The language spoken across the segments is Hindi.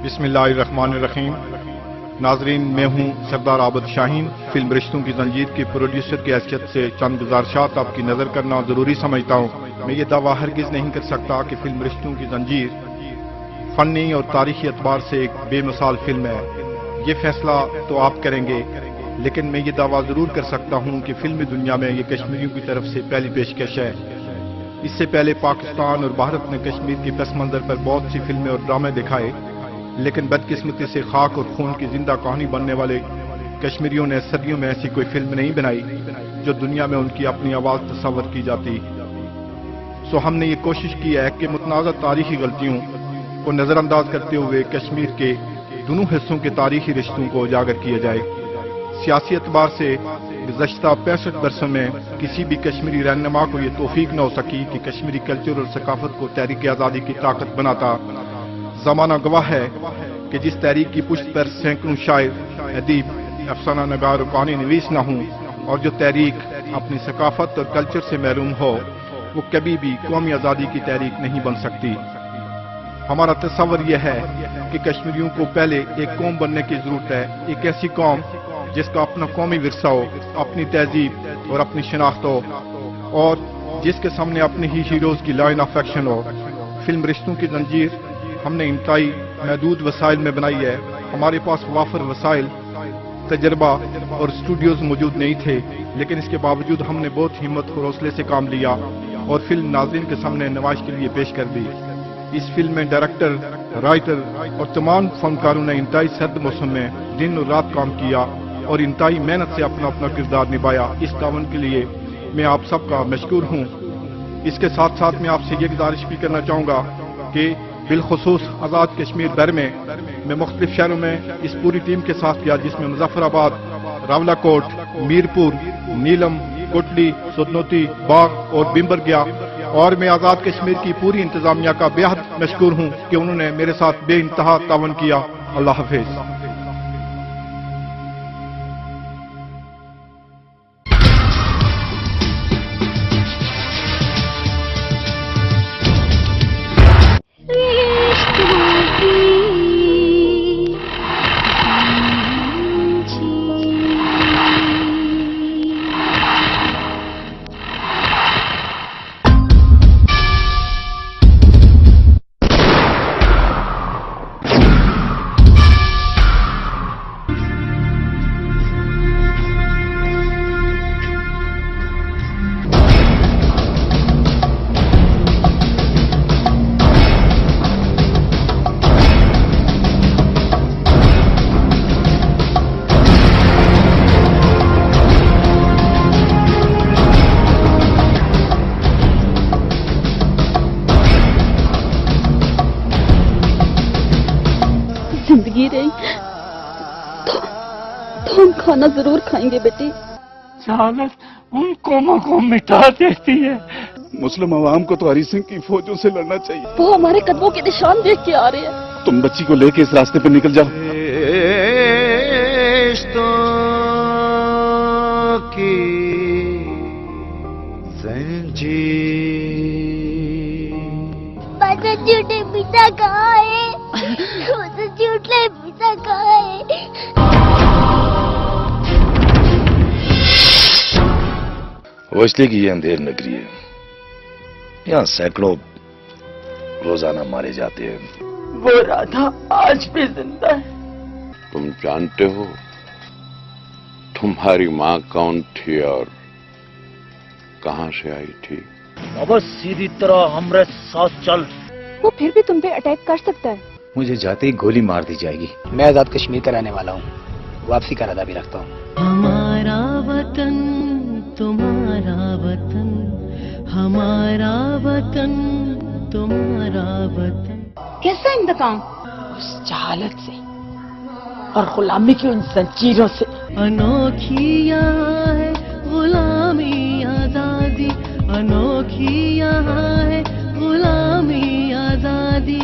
बिस्मिल्लाहिर्रहमानिर्रहीम। नाजरीन, मैं हूं सरदार आबद शाहीन। फिल्म रिश्तों की जंजीर के प्रोड्यूसर की हैसियत से चंद गुजारिशात आपकी नजर करना जरूरी समझता हूं। मैं ये दावा हरगिज नहीं कर सकता कि फिल्म रिश्तों की जंजीर फनी और तारीखी एतबार से एक बेमिसाल फिल्म है। ये फैसला तो आप करेंगे, लेकिन मैं ये दावा जरूर कर सकता हूं कि फिल्मी दुनिया में ये कश्मीरियों की तरफ से पहली पेशकश है। इससे पहले पाकिस्तान और भारत ने कश्मीर के पस मंजर पर बहुत सी फिल्में और ड्रामे दिखाए, लेकिन बदकिस्मती से खाक और खून की जिंदा कहानी बनने वाले कश्मीरियों ने सदियों में ऐसी कोई फिल्म नहीं बनाई जो दुनिया में उनकी अपनी आवाज तस्वर की जाती। सो हमने ये कोशिश की है कि मुतनाज़ा तारीखी गलतियों को नजरअंदाज करते हुए कश्मीर के दोनों हिस्सों के तारीखी रिश्तों को उजागर किया जाए। सियासी एतबार से गुज़श्ता 65 बरसों में किसी भी कश्मीरी रहनुमा को ये तौफीक न हो सकी कि कश्मीरी कल्चर और सकाफत को तहरीक आज़ादी की ताकत बनाता। ज़माना गवाह है कि जिस तहरीक की पुष्ट पर सैकड़ों शायर, अदीब, अफसाना नगार और कहानी नवीस न हों, और जो तहरीक अपनी सकाफत और कल्चर से महरूम हो, वो कभी भी कौमी आज़ादी की तहरीक नहीं बन सकती। हमारा तस्वर यह है कि कश्मीरियों को पहले एक कौम बनने की जरूरत है, एक ऐसी कौम जिसका अपना कौमी विरसा हो, अपनी तहजीब और अपनी शनाख्त हो, और जिसके सामने अपने ही हीरोज की लाइन ऑफ एक्शन हो। फिल्म रिश्तों की जंजीर हमने इंतहाई महदूद वसाइल में बनाई है। हमारे पास वाफर वसाइल, तजर्बा और स्टूडियोज मौजूद नहीं थे, लेकिन इसके बावजूद हमने बहुत हिम्मत और हौसले से काम लिया और फिल्म नाज़रीन के सामने नमाइश के लिए पेश कर दी। इस फिल्म में डायरेक्टर, राइटर और तमाम फनकारों ने इंतहाई सर्द मौसम में दिन और रात काम किया और इंतहाई मेहनत से अपना अपना किरदार निभाया। इस तावन के लिए मैं आप सबका मशकूर हूँ। इसके साथ साथ मैं आपसे ये गुजारिश भी करना चाहूँगा कि बिलखुसूस आज़ाद कश्मीर भर में मैं मुख्तलिफ शहरों में इस पूरी टीम के साथ गया, जिसमें मुजफ्फराबाद, रावलाकोट, मीरपुर, नीलम, कोटली, सुदनौती, बाग और बिम्बर गया, और मैं आज़ाद कश्मीर की पूरी इंतजामिया का बेहद मशकूर हूँ कि उन्होंने मेरे साथ बेइंतहा तावन किया। अल्लाह हाफिज। जिंदगी रही तो हम खाना जरूर खाएंगे बेटी। जहालत उन कौमों को मिटा देती है। मुस्लिम अवाम को तो हरी सिंह की फौजों से लड़ना चाहिए। वो हमारे कदमों के निशान देख के आ रहे हैं। तुम बच्ची को लेके इस रास्ते पे निकल जाओ। की झूठे पिता कहाँ है? झूठे पिता कहाँ है? वो इसलिए कि ये अंधेर नगरी है, यहाँ सैकड़ों रोजाना मारे जाते हैं। वो राधा आज भी जिंदा है। तुम जानते हो तुम्हारी माँ कौन थी और कहां से आई थी? अब सीधी तरह हमरे साथ चल। वो फिर भी तुम पे अटैक कर सकता है। मुझे जाते ही गोली मार दी जाएगी। मैं आजाद कश्मीर का रहने वाला हूँ, वापसी का इरादा भी रखता हूँ। हमारा वतन तुम्हारा वतन, हमारा वतन तुम्हारा वतन। कैसा इंतकाम? उस जहालत से और गुलामी की उन जंजीरों से। अनोखी यहाँ है गुलामी आजादी, अनोखी यहाँ है गुलामी आजादी।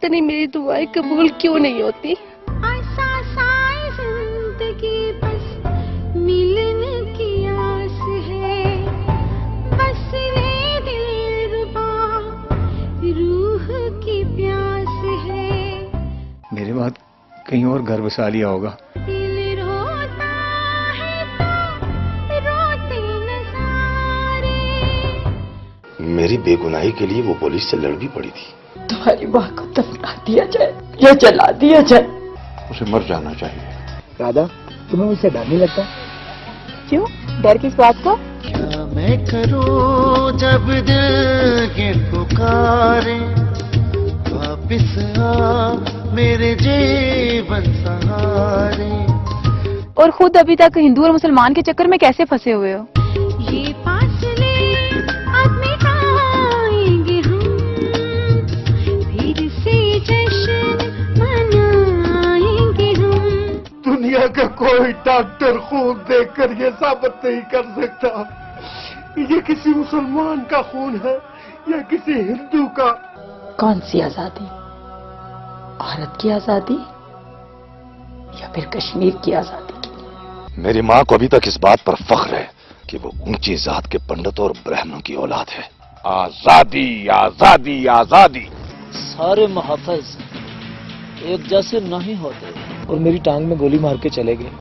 पता नहीं मेरी दुआएं कबूल क्यों नहीं होती। जिंदगी बस मिलने की आस है, बस रे दिलरुबा रूह की प्यास है। मेरे बाद कहीं और घर बसा लिया होगा। दिल रोता है तो रोते न सारे। मेरी बेगुनाही के लिए वो पुलिस से लड़ भी पड़ी थी। तुम्हारी माँ को दफना दिया जाए या जला दिया जाए। उसे मर जाना चाहिए। राधा, तुम्हें मुझसे डर नहीं लगता? क्यों? डर किस बात का? क्या मैं करूं जब दिल ये पुकारे, वापिस आ मेरे जीवन सहारे। और खुद अभी तक हिंदू और मुसलमान के चक्कर में कैसे फंसे हुए हो? ये फासले अब मिटाएंगे हम, फिर से जश्न मनाएंगे हम। दुनिया का कोई डॉक्टर खून देखकर ये साबित नहीं कर सकता ये किसी मुसलमान का खून है या किसी हिंदू का। कौन सी आजादी? भारत की आजादी या फिर कश्मीर की आजादी की? मेरी माँ को अभी तक इस बात पर फख्र है कि वो ऊंची जात के पंडितों और ब्राह्मणों की औलाद है। आजादी आजादी आजादी। सारे मुहाफिज एक जैसे नहीं होते। और मेरी टांग में गोली मार के चले गए।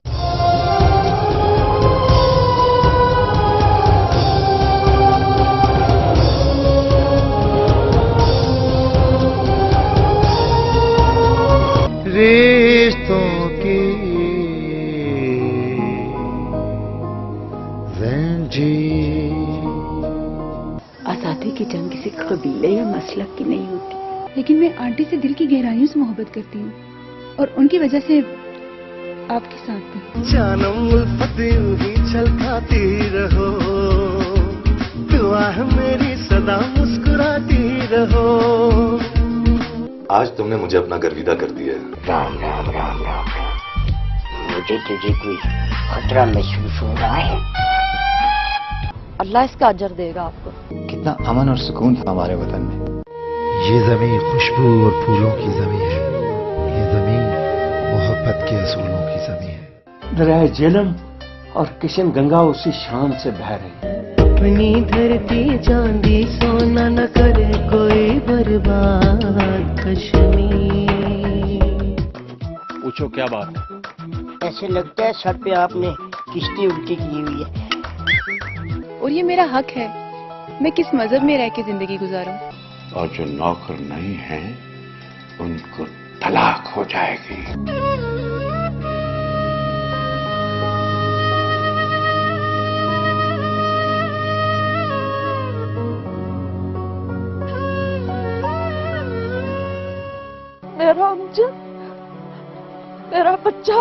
रिश्तों की जंजीर। आजादी की जंग किसी कबीले या मसलक की नहीं होती। लेकिन मैं आंटी से दिल की गहराइयों से मोहब्बत करती हूँ और उनकी वजह से आपके साथ भी। जानम उल्फत यूं ही छलकाती रहो, दुआ है मेरी सदा मुस्कुराती रहो। आज तुमने मुझे अपना गर्विदा कर दिया है। राम राम राम राम। मुझे तुझे कोई खतरा महसूस हो रहा है? अल्लाह इसका अजर देगा आपको। कितना अमन और सुकून था हमारे वतन में। ये जमीन खुशबू और फूलों की जमीन है, ये जमीन मोहब्बत के असूलों की जमीन है। दरिया झेलम और किशन गंगा उसी शान से बह रही है। अपनी धरती चांदी सोना न करे कोई बर्बाद कश्मीर। पूछो क्या बात है? ऐसे लगता है सर पे आपने किश्ती उल्टी की हुई है। और ये मेरा हक है, मैं किस मजहब में रह के जिंदगी गुजारूं। और जो नौकर नहीं है उनको तलाक हो जाएगी। मेरा अमजद, मेरा बच्चा